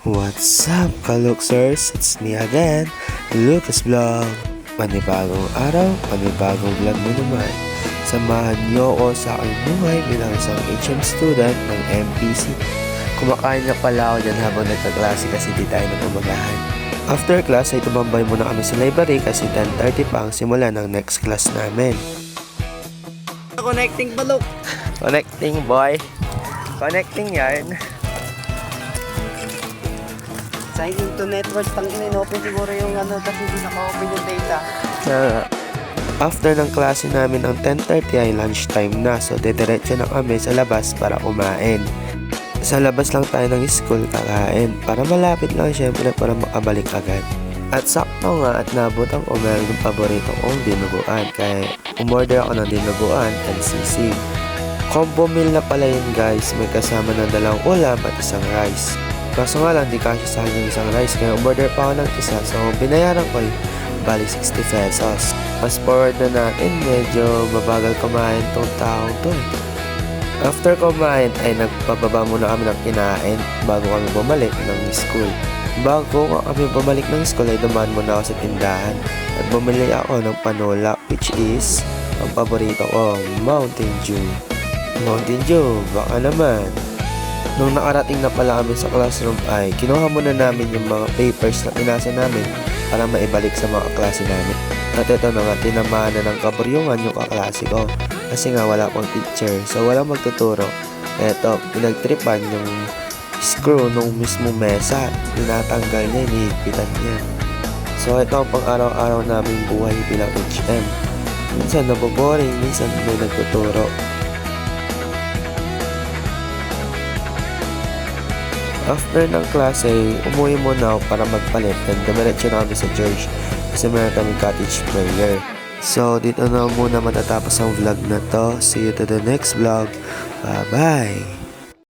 What's up, Kaluxers? It's me again, Lucas Vlog. Panibagong araw, panibagong vlog mo naman. Samahan niyo ako sa aking buhay bilang isang HM student ng MPC. Kumakain na pala ako dyan habang nagkaklase kasi di tayo nagpumagahan. After class ay tumambay muna kami sa library kasi 10:30 pa ang simula ng next class namin. Connecting balok. Connecting boy. Connecting yarn. Sign into network, tang in-open siguro yung ano kasi hindi naka-open yung data. After ng klase namin ng 10:30 ay lunchtime na, so dediretso na kami sa labas para kumain. Sa labas lang tayo ng school kakain para malapit lang syempre para makabalik agad. At sakto nga at nabutang ko meron yung paborito kong dinuguan kaya umorder ako ng dinuguan and sisig. Combo meal na pala yun guys, may kasama ng dalawang ulam at isang rice. Kaso nga lang, di kasi sa akin yung isang rice, kaya umorder pa ako ng isa. So, binayaran ko yung bali 60 pesos. Fast forward na natin, medyo mabagal kumain tong taong to. After kumain, ay nagpababa muna kami ng kinain bago kami bumalik ng school. Bago kami bumalik ng school, ay dumaan muna ako sa tindahan. At bumili ako ng panula, which is ang paborito ko, Mountain Dew. Mountain Dew, baka naman. Nung nakarating na pala kami sa classroom ay kinuha muna namin yung mga papers na pinasa namin para maibalik sa mga klase namin. At ito na nga, tinamaan na ng kaburyungan yung kaklase ko kasi nga wala pang teacher, so walang magtuturo. Eto, pinagtripan yung screw nung mismo mesa, tinatanggal niya, hinihigpitan niya. So ito ang pang araw-araw naming buhay bilang HM. Minsan naboboring, minsan may nagtuturo. After ng klase, umuwi muna ako para magpalit and dumiretso na kami sa church kasi meron kaming cottage prayer. So, dito na muna matatapos ang vlog na to. See you to the next vlog. Bye-bye!